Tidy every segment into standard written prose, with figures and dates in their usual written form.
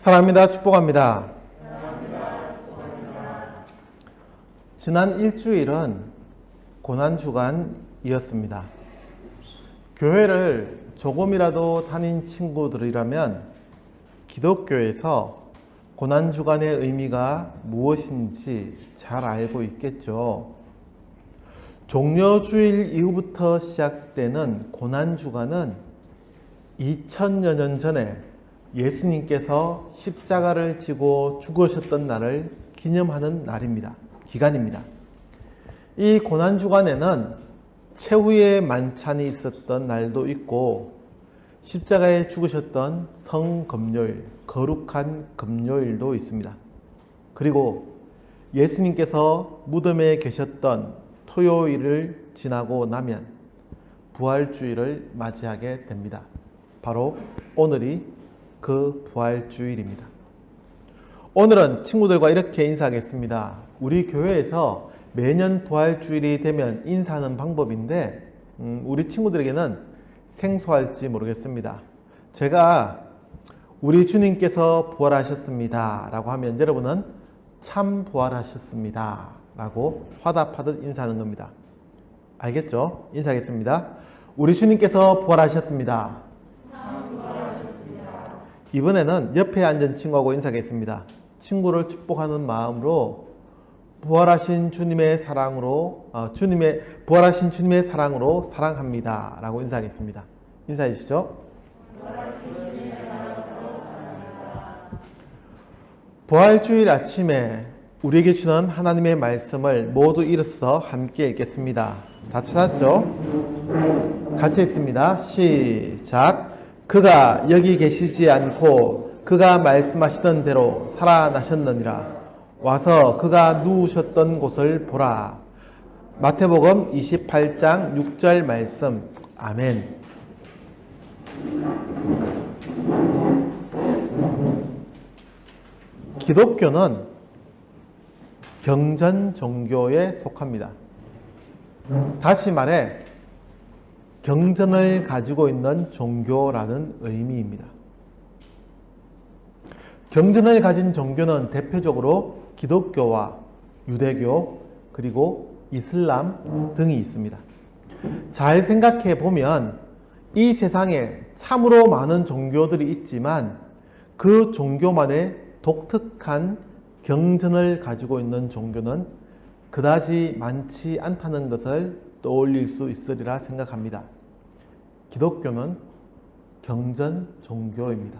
사랑합니다. 축복합니다. 지난 일주일은 고난주간이었습니다. 교회를 조금이라도 다닌 친구들이라면 기독교에서 고난주간의 의미가 무엇인지 잘 알고 있겠죠. 종려주일 이후부터 시작되는 고난주간은 2000여 년 전에 예수님께서 십자가를 지고 죽으셨던 날을 기념하는 기간입니다. 이 고난주간에는 최후의 만찬이 있었던 날도 있고 십자가에 죽으셨던 성금요일, 거룩한 금요일도 있습니다. 그리고 예수님께서 무덤에 계셨던 토요일을 지나고 나면 부활주일을 맞이하게 됩니다. 바로 오늘이 그 부활주일입니다. 오늘은 친구들과 이렇게 인사하겠습니다. 우리 교회에서 매년 부활주일이 되면 인사하는 방법인데 우리 친구들에게는 생소할지 모르겠습니다. 제가 우리 주님께서 부활하셨습니다 라고 하면 여러분은 참 부활하셨습니다 라고 화답하듯 인사하는 겁니다. 알겠죠? 인사하겠습니다. 우리 주님께서 부활하셨습니다. 이번에는 옆에 앉은 친구하고 인사하겠습니다. 친구를 축복하는 마음으로 부활하신 주님의 사랑으로 부활하신 주님의 사랑으로 사랑합니다 라고 인사하겠습니다. 인사해 주시죠. 부활주일 아침에 우리에게 주는 하나님의 말씀을 모두 일어서 함께 읽겠습니다. 다 찾았죠? 같이 읽습니다. 시작. 그가 여기 계시지 않고 그가 말씀하시던 대로 살아나셨느니라. 와서 그가 누우셨던 곳을 보라. 마태복음 28장 6절 말씀. 아멘. 기독교는 경전 종교에 속합니다. 다시 말해 경전을 가지고 있는 종교라는 의미입니다. 경전을 가진 종교는 대표적으로 기독교와 유대교 그리고 이슬람 등이 있습니다. 잘 생각해 보면 이 세상에 참으로 많은 종교들이 있지만 그 종교만의 독특한 경전을 가지고 있는 종교는 그다지 많지 않다는 것을 떠올릴 수 있으리라 생각합니다. 기독교는 경전 종교입니다.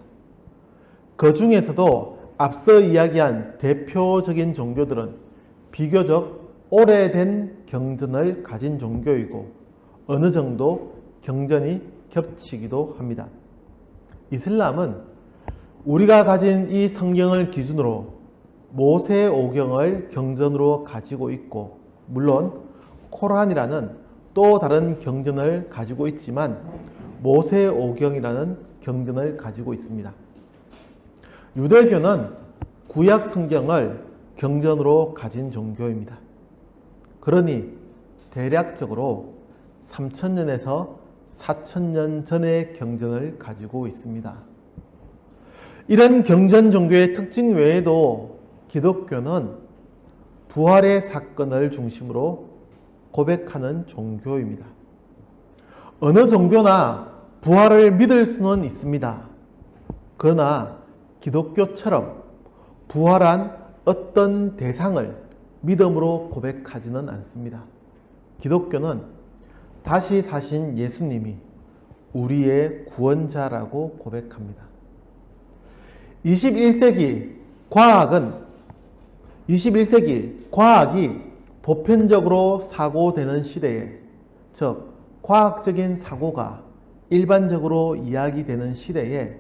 그 중에서도 앞서 이야기한 대표적인 종교들은 비교적 오래된 경전을 가진 종교이고 어느 정도 경전이 겹치기도 합니다. 이슬람은 우리가 가진 이 성경을 기준으로 모세오경을 경전으로 가지고 있고 물론 코란이라는 또 다른 경전을 가지고 있지만 모세오경이라는 경전을 가지고 있습니다. 유대교는 구약 성경을 경전으로 가진 종교입니다. 그러니 대략적으로 3000년에서 4000년 전의 경전을 가지고 있습니다. 이런 경전 종교의 특징 외에도 기독교는 부활의 사건을 중심으로 고백하는 종교입니다. 어느 종교나 부활을 믿을 수는 있습니다. 그러나 기독교처럼 부활한 어떤 대상을 믿음으로 고백하지는 않습니다. 기독교는 다시 사신 예수님이 우리의 구원자라고 고백합니다. 21세기 과학이 보편적으로 사고되는 시대에, 즉 과학적인 사고가 일반적으로 이야기되는 시대에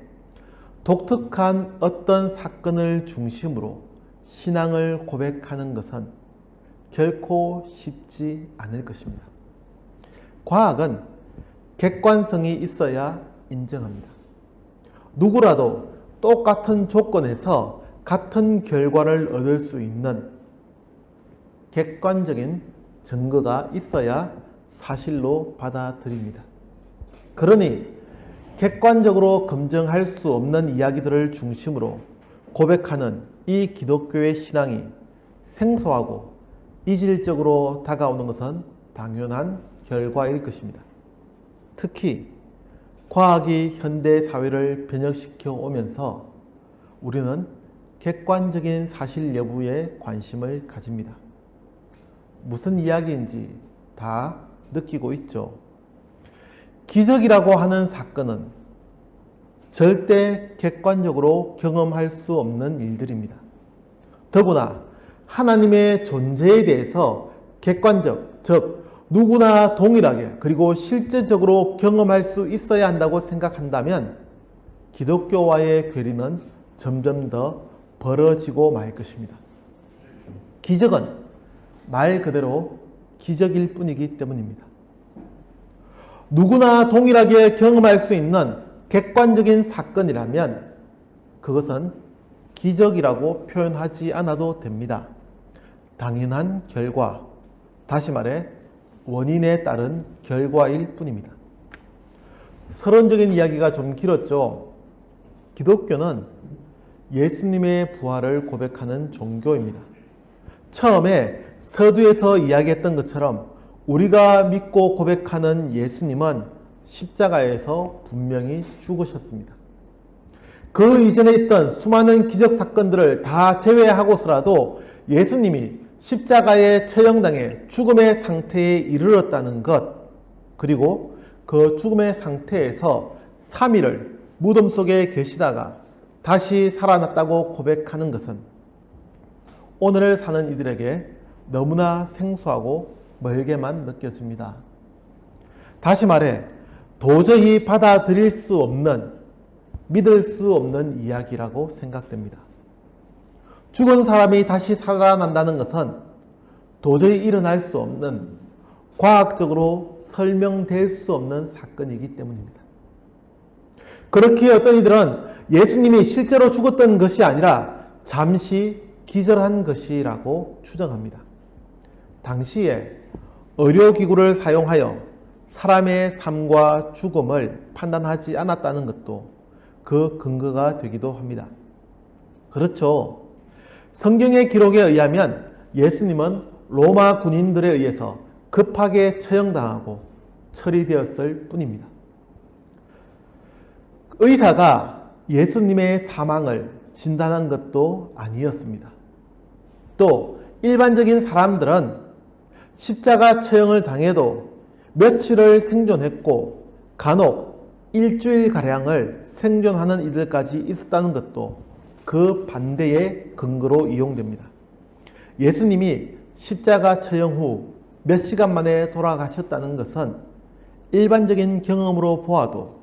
독특한 어떤 사건을 중심으로 신앙을 고백하는 것은 결코 쉽지 않을 것입니다. 과학은 객관성이 있어야 인정합니다. 누구라도 똑같은 조건에서 같은 결과를 얻을 수 있는 객관적인 증거가 있어야 사실로 받아들입니다. 그러니 객관적으로 검증할 수 없는 이야기들을 중심으로 고백하는 이 기독교의 신앙이 생소하고 이질적으로 다가오는 것은 당연한 결과일 것입니다. 특히 과학이 현대 사회를 변혁시켜 오면서 우리는 객관적인 사실 여부에 관심을 가집니다. 무슨 이야기인지 다 느끼고 있죠. 기적이라고 하는 사건은 절대 객관적으로 경험할 수 없는 일들입니다. 더구나 하나님의 존재에 대해서 객관적, 즉 누구나 동일하게 그리고 실제적으로 경험할 수 있어야 한다고 생각한다면 기독교와의 괴리는 점점 더 벌어지고 말 것입니다. 기적은 말 그대로 기적일 뿐이기 때문입니다. 누구나 동일하게 경험할 수 있는 객관적인 사건이라면 그것은 기적이라고 표현하지 않아도 됩니다. 당연한 결과, 다시 말해 원인에 따른 결과일 뿐입니다. 서론적인 이야기가 좀 길었죠. 기독교는 예수님의 부활을 고백하는 종교입니다. 처음에 서두에서 이야기했던 것처럼 우리가 믿고 고백하는 예수님은 십자가에서 분명히 죽으셨습니다. 그 이전에 있던 수많은 기적 사건들을 다 제외하고서라도 예수님이 십자가에 처형당해 죽음의 상태에 이르렀다는 것, 그리고 그 죽음의 상태에서 3일을 무덤 속에 계시다가 다시 살아났다고 고백하는 것은 오늘을 사는 이들에게 너무나 생소하고 멀게만 느껴집니다. 다시 말해 도저히 받아들일 수 없는, 믿을 수 없는 이야기라고 생각됩니다. 죽은 사람이 다시 살아난다는 것은 도저히 일어날 수 없는, 과학적으로 설명될 수 없는 사건이기 때문입니다. 그렇게 어떤 이들은 예수님이 실제로 죽었던 것이 아니라 잠시 기절한 것이라고 추정합니다. 당시에 의료기구를 사용하여 사람의 삶과 죽음을 판단하지 않았다는 것도 그 근거가 되기도 합니다. 그렇죠. 성경의 기록에 의하면 예수님은 로마 군인들에 의해서 급하게 처형당하고 처리되었을 뿐입니다. 의사가 예수님의 사망을 진단한 것도 아니었습니다. 또 일반적인 사람들은 십자가 처형을 당해도 며칠을 생존했고 간혹 일주일가량을 생존하는 이들까지 있었다는 것도 그 반대의 근거로 이용됩니다. 예수님이 십자가 처형 후 몇 시간 만에 돌아가셨다는 것은 일반적인 경험으로 보아도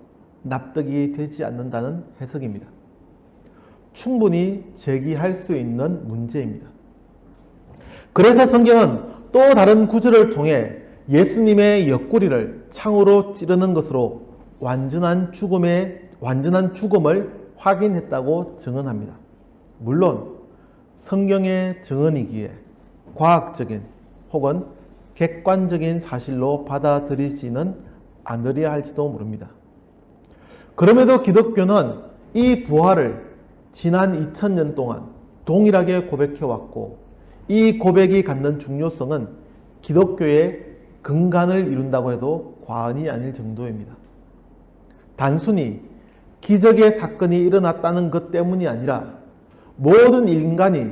납득이 되지 않는다는 해석입니다. 충분히 제기할 수 있는 문제입니다. 그래서 성경은 또 다른 구절을 통해 예수님의 옆구리를 창으로 찌르는 것으로 완전한 죽음을 확인했다고 증언합니다. 물론 성경의 증언이기에 과학적인 혹은 객관적인 사실로 받아들이지는 않으려 할지도 모릅니다. 그럼에도 기독교는 이 부활을 지난 2000년 동안 동일하게 고백해왔고 이 고백이 갖는 중요성은 기독교의 근간을 이룬다고 해도 과언이 아닐 정도입니다. 단순히 기적의 사건이 일어났다는 것 때문이 아니라 모든 인간이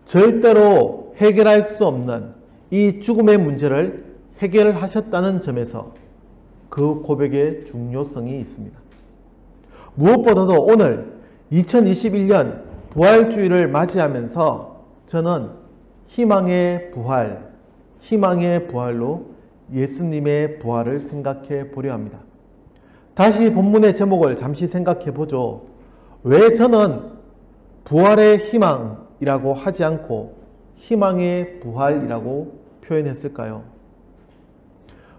절대로 해결할 수 없는 이 죽음의 문제를 해결하셨다는 점에서 그 고백의 중요성이 있습니다. 무엇보다도 오늘 2021년 부활주의를 맞이하면서 저는 희망의 부활로 예수님의 부활을 생각해 보려 합니다. 다시 본문의 제목을 잠시 생각해 보죠. 왜 저는 부활의 희망이라고 하지 않고 희망의 부활이라고 표현했을까요?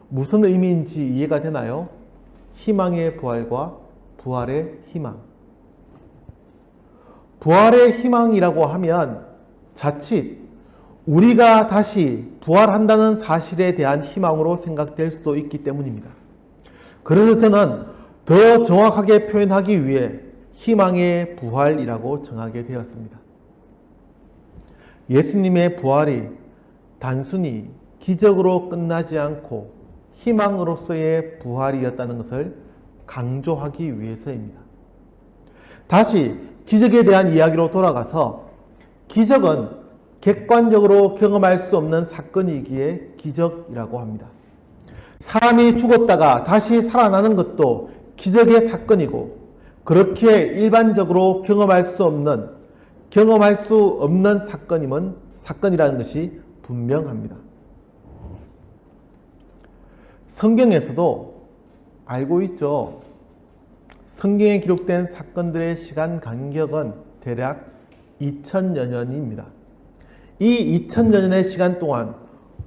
무슨 의미인지 이해가 되나요? 희망의 부활과 부활의 희망. 부활의 희망이라고 하면 자칫 우리가 다시 부활한다는 사실에 대한 희망으로 생각될 수도 있기 때문입니다. 그래서 저는 더 정확하게 표현하기 위해 희망의 부활이라고 정하게 되었습니다. 예수님의 부활이 단순히 기적으로 끝나지 않고 희망으로서의 부활이었다는 것을 강조하기 위해서입니다. 다시 기적에 대한 이야기로 돌아가서 기적은 객관적으로 경험할 수 없는 사건이기에 기적이라고 합니다. 사람이 죽었다가 다시 살아나는 것도 기적의 사건이고 그렇게 일반적으로 경험할 수 없는 사건이라는 것이 분명합니다. 성경에서도 알고 있죠. 성경에 기록된 사건들의 시간 간격은 대략 2000여 년입니다. 이 2000여 년의 시간 동안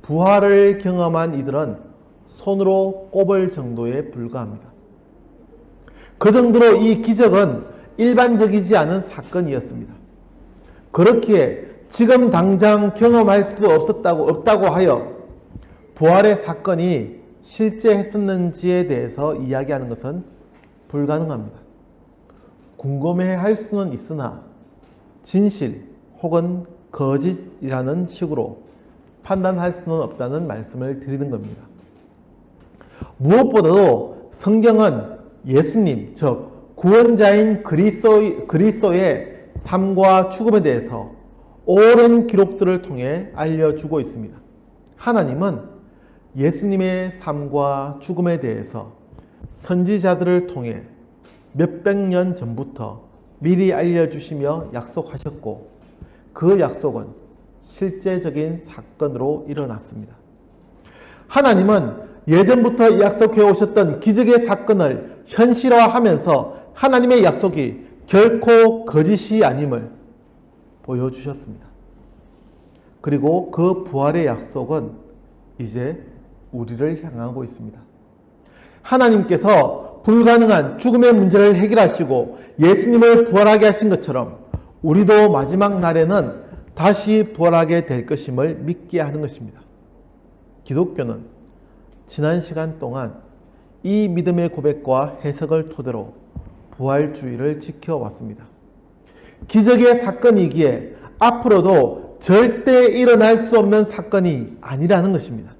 부활을 경험한 이들은 손으로 꼽을 정도에 불과합니다. 그 정도로 이 기적은 일반적이지 않은 사건이었습니다. 그렇기에 지금 당장 경험할 수 없다고 하여 부활의 사건이 실제 했었는지에 대해서 이야기하는 것은 불가능합니다. 궁금해할 수는 있으나 진실 혹은 거짓이라는 식으로 판단할 수는 없다는 말씀을 드리는 겁니다. 무엇보다도 성경은 예수님, 즉 구원자인 그리스도의 삶과 죽음에 대해서 오랜 기록들을 통해 알려주고 있습니다. 하나님은 예수님의 삶과 죽음에 대해서 선지자들을 통해 몇백 년 전부터 미리 알려주시며 약속하셨고 그 약속은 실제적인 사건으로 일어났습니다. 하나님은 예전부터 약속해 오셨던 기적의 사건을 현실화하면서 하나님의 약속이 결코 거짓이 아님을 보여주셨습니다. 그리고 그 부활의 약속은 이제 우리를 향하고 있습니다. 하나님께서 불가능한 죽음의 문제를 해결하시고 예수님을 부활하게 하신 것처럼 우리도 마지막 날에는 다시 부활하게 될 것임을 믿게 하는 것입니다. 기독교는 지난 시간 동안 이 믿음의 고백과 해석을 토대로 부활주의를 지켜왔습니다. 기적의 사건이기에 앞으로도 절대 일어날 수 없는 사건이 아니라는 것입니다.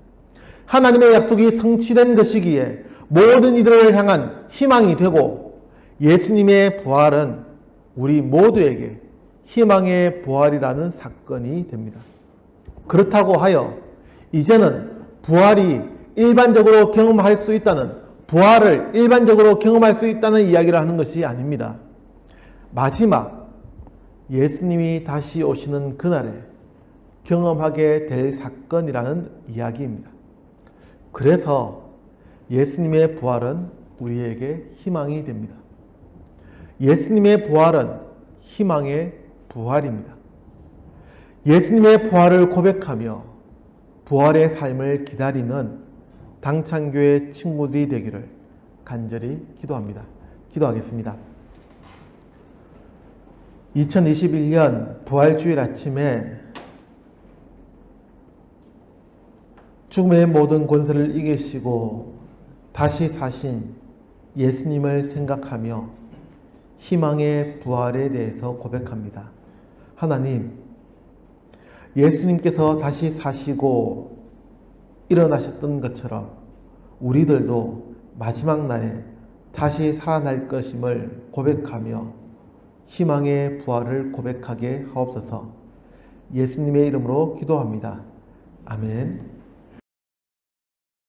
하나님의 약속이 성취된 것이기에 모든 이들을 향한 희망이 되고 예수님의 부활은 우리 모두에게 희망의 부활이라는 사건이 됩니다. 그렇다고 하여 이제는 부활을 일반적으로 경험할 수 있다는 이야기를 하는 것이 아닙니다. 마지막 예수님이 다시 오시는 그날에 경험하게 될 사건이라는 이야기입니다. 그래서 예수님의 부활은 우리에게 희망이 됩니다. 예수님의 부활은 희망의 부활입니다. 예수님의 부활을 고백하며 부활의 삶을 기다리는 당찬교회 친구들이 되기를 간절히 기도합니다. 기도하겠습니다. 2021년 부활주일 아침에 죽음의 모든 권세를 이기시고 다시 사신 예수님을 생각하며 희망의 부활에 대해서 고백합니다. 하나님, 예수님께서 다시 사시고 일어나셨던 것처럼 우리들도 마지막 날에 다시 살아날 것임을 고백하며 희망의 부활을 고백하게 하옵소서. 예수님의 이름으로 기도합니다. 아멘.